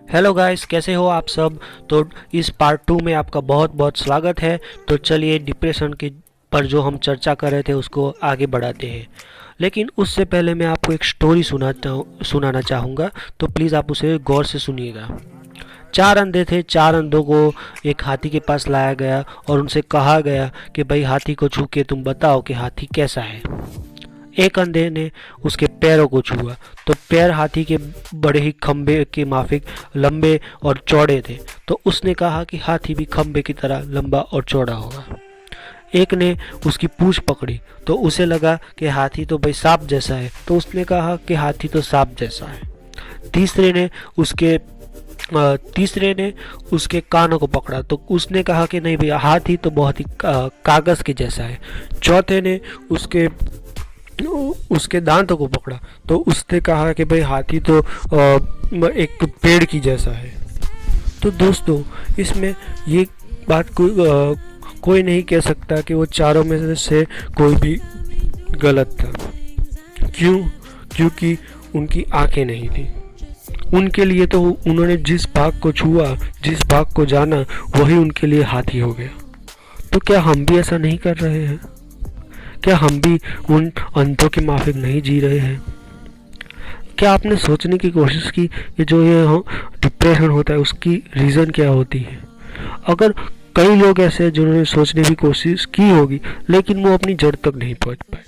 Hello guys, कैसे हो आप सब। तो इस पार्ट 2 में आपका बहुत बहुत स्वागत है। तो चलिए डिप्रेशन के पर जो हम चर्चा कर रहे थे उसको आगे बढ़ाते हैं। लेकिन उससे पहले मैं आपको एक स्टोरी सुनाना चाहूँगा। तो प्लीज़ आप उसे गौर से सुनिएगा। चार अंधे थे। चार अंधों को एक हाथी के पास लाया गया और उनसे कहा गया कि भाई हाथी को छू के तुम बताओ कि हाथी कैसा है। एक अंधे ने उसके पैरों को छुआ तो पैर हाथी के बड़े ही खंबे के माफिक लंबे और चौड़े थे। तो उसने कहा कि हाथी भी खंबे की तरह लंबा और चौड़ा होगा। एक ने उसकी पूंछ पकड़ी तो उसे लगा कि हाथी तो भाई सांप जैसा है, तो उसने कहा कि हाथी तो सांप जैसा है। तीसरे ने उसके तीसरे ने उसके कानों को पकड़ा तो उसने कहा कि नहीं भैया, हाथी तो बहुत ही कागज के जैसा है। चौथे ने उसके दांतों को पकड़ा तो उसने कहा कि भाई हाथी तो एक पेड़ की जैसा है। तो दोस्तों, इसमें ये बात कोई नहीं कह सकता कि वो चारों में से कोई भी गलत था। क्यों? क्योंकि उनकी आंखें नहीं थी। उनके लिए तो उन्होंने जिस भाग को छुआ, जिस भाग को जाना, वही उनके लिए हाथी हो गया। तो क्या हम भी ऐसा नहीं कर रहे हैं? क्या हम भी उन अंतों के माफिक नहीं जी रहे हैं? क्या आपने सोचने की कोशिश की कि जो ये डिप्रेशन होता है उसकी रीज़न क्या होती है? अगर कई लोग ऐसे हैं जिन्होंने सोचने की कोशिश की होगी लेकिन वो अपनी जड़ तक नहीं पहुंच पाए।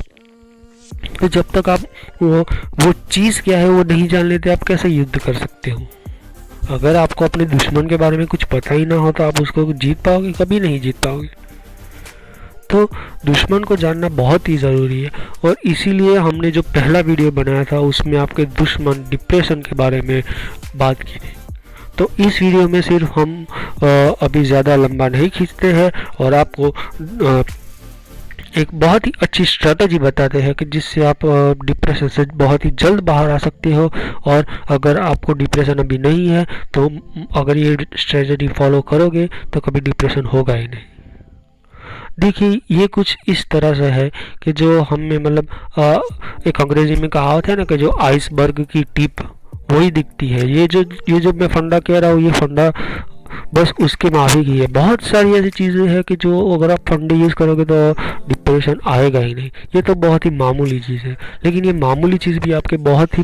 तो जब तक आप वो चीज़ क्या है वो नहीं जान लेते, आप कैसे युद्ध कर सकते हो? अगर आपको अपने दुश्मन के बारे में कुछ पता ही ना हो तो आप उसको जीत पाओगे? कभी नहीं जीत पाओगे। तो दुश्मन को जानना बहुत ही ज़रूरी है और इसीलिए हमने जो पहला वीडियो बनाया था उसमें आपके दुश्मन डिप्रेशन के बारे में बात की थी। तो इस वीडियो में सिर्फ हम अभी ज़्यादा लंबा नहीं खींचते हैं और आपको एक बहुत ही अच्छी स्ट्रेटजी बताते हैं कि जिससे आप डिप्रेशन से बहुत ही जल्द बाहर आ सकते हो। और अगर आपको डिप्रेशन अभी नहीं है तो अगर ये स्ट्रेटजी फॉलो करोगे तो कभी डिप्रेशन होगा ही नहीं। देखिए, ये कुछ इस तरह से है कि जो हमें मतलब एक अंग्रेजी में कहावत है ना कि जो आइसबर्ग की टिप वही दिखती है। ये जो मैं फंडा कह रहा हूँ, ये फंडा बस उसके माफी की है। बहुत सारी ऐसी चीज़ें हैं कि जो अगर आप फंडे यूज़ करोगे तो डिप्रेशन आएगा ही नहीं। ये तो बहुत ही मामूली चीज़ है, लेकिन ये मामूली चीज़ भी आपके बहुत ही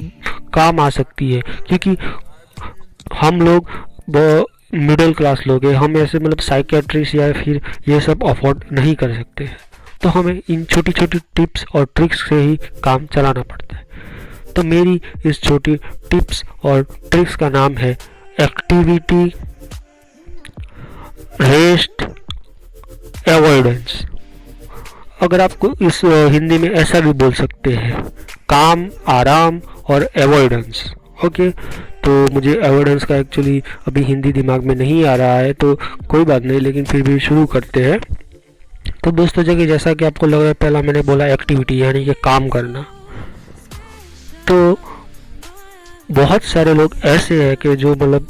काम आ सकती है। क्योंकि हम लोग मिडिल क्लास लोग हैं, हम ऐसे मतलब साइकेट्रिस्ट या फिर ये सब अफोर्ड नहीं कर सकते हैं। तो हमें इन छोटी छोटी टिप्स और ट्रिक्स से ही काम चलाना पड़ता है। तो मेरी इस छोटी टिप्स और ट्रिक्स का नाम है एक्टिविटी, रेस्ट, अवॉइडेंस। अगर आपको इस हिंदी में ऐसा भी बोल सकते हैं, काम, आराम और अवॉइडेंस। ओके, तो मुझे अवॉइडेंस का एक्चुअली अभी हिंदी दिमाग में नहीं आ रहा है, तो कोई बात नहीं, लेकिन फिर भी शुरू करते हैं। तो दोस्तों, जगह जैसा कि आपको लग रहा है, पहला मैंने बोला एक्टिविटी यानी कि काम करना। तो बहुत सारे लोग ऐसे हैं कि जो मतलब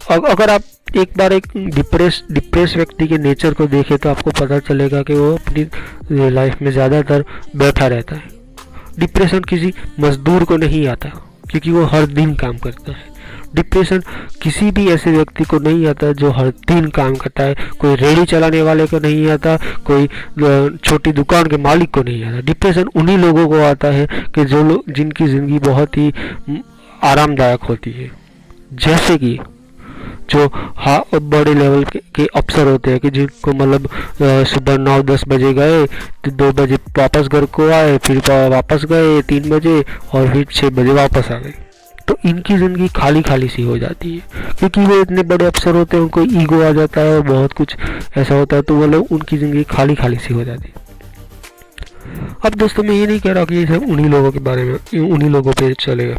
अगर आप एक बार एक डिप्रेस व्यक्ति के नेचर को देखें तो आपको पता चलेगा कि वो अपनी लाइफ में ज़्यादातर बैठा रहता है। डिप्रेशन किसी मजदूर को नहीं आता क्योंकि वो हर दिन काम करता है। डिप्रेशन किसी भी ऐसे व्यक्ति को नहीं आता जो हर दिन काम करता है। कोई रेहड़ी चलाने वाले को नहीं आता, कोई छोटी दुकान के मालिक को नहीं आता। डिप्रेशन उन्हीं लोगों को आता है कि जो लोग जिनकी ज़िंदगी बहुत ही आरामदायक होती है। जैसे कि जो बड़े लेवल के अफसर होते हैं कि जिनको मतलब सुबह 9-10 बजे गए तो 2 बजे वापस घर को आए, फिर वापस गए 3 बजे और फिर 6 बजे वापस आ गए। तो इनकी ज़िंदगी खाली खाली सी हो जाती है क्योंकि वो इतने बड़े अफसर होते हैं, उनको ईगो आ जाता है और बहुत कुछ ऐसा होता है, तो वो लोग उनकी ज़िंदगी खाली खाली सी हो जाती है। अब दोस्तों, मैं ये नहीं कह रहा कि ये सब उन्हीं लोगों के बारे में उन्हीं लोगों पे चलेगा।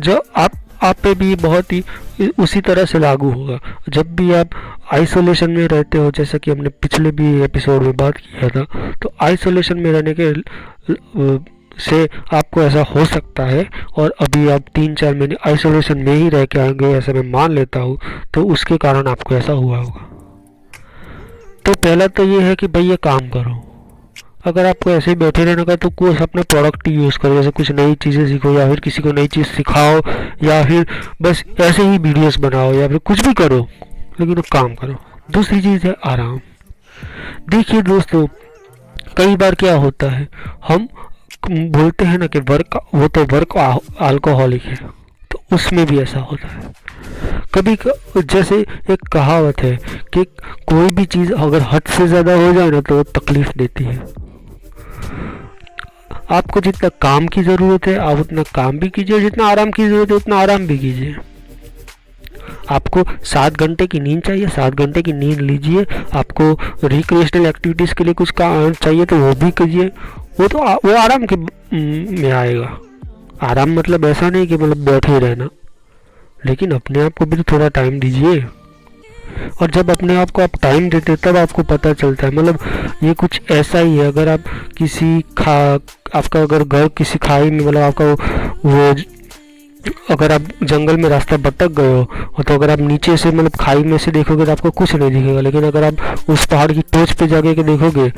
जो आप पे भी बहुत ही उसी तरह से लागू होगा। जब भी आप आइसोलेशन में रहते हो, जैसा कि हमने पिछले भी एपिसोड में बात किया था, तो आइसोलेशन में रहने के से आपको ऐसा हो सकता है और अभी आप 3-4 महीने आइसोलेशन में ही रह के आएंगे, ऐसा मैं मान लेता हूँ, तो उसके कारण आपको ऐसा हुआ होगा। तो पहला तो ये है कि भाई ये काम करो। अगर आपको ऐसे ही बैठे रहने का तो कोई अपने प्रोडक्ट यूज़ करो, जैसे कुछ नई चीज़ें सीखो या फिर किसी को नई चीज़ सिखाओ या फिर बस ऐसे ही वीडियोस बनाओ या फिर कुछ भी करो, लेकिन काम करो। दूसरी चीज़ है आराम। देखिए दोस्तों, कई बार क्या होता है, हम बोलते हैं ना कि वो तो वर्क अल्कोहलिक है, तो उसमें भी ऐसा होता है। जैसे एक कहावत है कि कोई भी चीज़ अगर हद से ज़्यादा हो जाए ना तो वो तकलीफ देती है। आपको जितना काम की ज़रूरत है आप उतना काम भी कीजिए, जितना आराम की ज़रूरत है उतना आराम भी कीजिए। आपको 7 घंटे की नींद चाहिए, 7 घंटे की नींद लीजिए। आपको रिक्रिएशनल एक्टिविटीज़ के लिए कुछ काम चाहिए तो वो भी कीजिए। वो आराम के में आएगा। आराम मतलब ऐसा नहीं कि मतलब बैठे ही रहना, लेकिन अपने आप को भी तो थोड़ा टाइम दीजिए। और जब अपने आप को आप टाइम देते तब आपको पता चलता है। मतलब ये कुछ ऐसा ही है, अगर आप आपका अगर घर किसी खाई में, मतलब आपका वो अगर आप जंगल में रास्ता भटक गए हो तो अगर आप नीचे से मतलब खाई में से देखोगे तो आपको कुछ नहीं दिखेगा, लेकिन अगर आप उस पहाड़ की टोच पे जाके के देखोगे,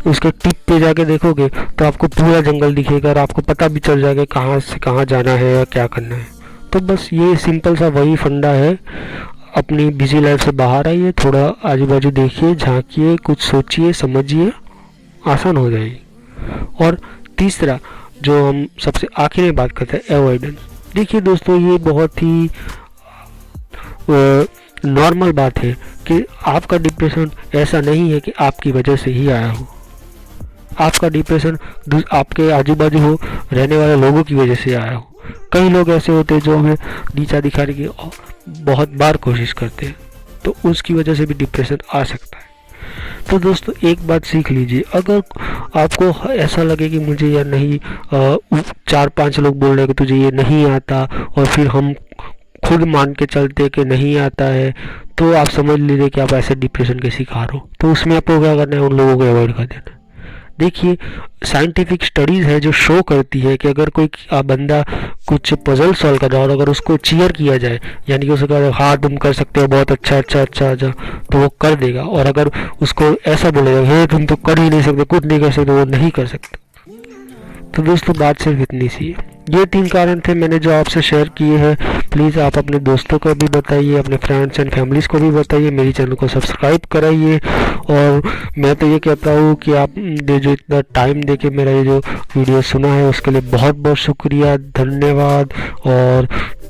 उसके टिप पे जाके देखोगे तो आपको पूरा जंगल दिखेगा और आपको पता भी चल जाएगा कहाँ से कहाँ जाना है या क्या करना है। तो बस ये सिंपल सा वही फंडा है। अपनी बिजी लाइफ से बाहर आइए, थोड़ा आजू बाजू देखिए, झांकिए, कुछ सोचिए, समझिए, आसान हो जाएगी। और तीसरा जो हम सबसे आखिर में बात करते हैं, अवॉइडेंस। देखिए दोस्तों, ये बहुत ही नॉर्मल बात है कि आपका डिप्रेशन ऐसा नहीं है कि आपकी वजह से ही आया हो। आपका डिप्रेशन आपके आजू बाजू हो रहने वाले लोगों की वजह से आया हो। कई लोग ऐसे होते हैं जो हमें नीचा दिखाने की बहुत बार कोशिश करते हैं, तो उसकी वजह से भी डिप्रेशन आ सकता है। तो दोस्तों एक बात सीख लीजिए, अगर आपको ऐसा लगे कि मुझे या नहीं 4-5 लोग बोल रहे हैं कि तुझे ये नहीं आता और फिर हम खुद मान के चलते कि नहीं आता है, तो आप समझ लीजिए कि आप ऐसे डिप्रेशन के शिकार हो। तो उसमें आपको क्या करना है, उन लोगों को अवॉइड कर देना है। देखिए साइंटिफिक स्टडीज़ है जो शो करती है कि अगर कोई बंदा कुछ पजल सॉल्व कर रहा है और अगर उसको चीयर किया जाए, यानी कि उसे कहा हाँ तुम कर सकते हो, बहुत अच्छा अच्छा अच्छा अच्छा, तो वो कर देगा। और अगर उसको ऐसा बोलेगा हे तुम तो कर ही नहीं सकते, कुछ नहीं कर सकते, वो नहीं कर सकता। तो दोस्तों बात सिर्फ इतनी सी है। ये 3 कारण थे मैंने जो आपसे शेयर किए हैं। प्लीज़ आप अपने दोस्तों को भी बताइए, अपने फ्रेंड्स एंड फैमिलीज़ को भी बताइए, मेरी चैनल को सब्सक्राइब कराइए। और मैं तो ये कहता हूँ कि आपने जो इतना टाइम देके मेरा ये जो वीडियो सुना है उसके लिए बहुत बहुत शुक्रिया, धन्यवाद और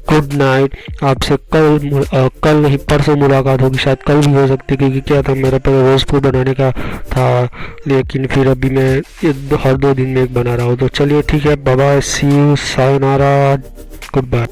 गुड नाइट। आपसे कल नहीं परसों मुलाकात होगी, शायद कल भी हो सकती है, क्योंकि क्या था मेरे पास रोज़ फूड बनाने का था, लेकिन फिर अभी मैं हर 2 दिन में एक बना रहा हूँ। तो चलिए ठीक है, बाय बाय, सी यू, सायोनारा, गुड बाय।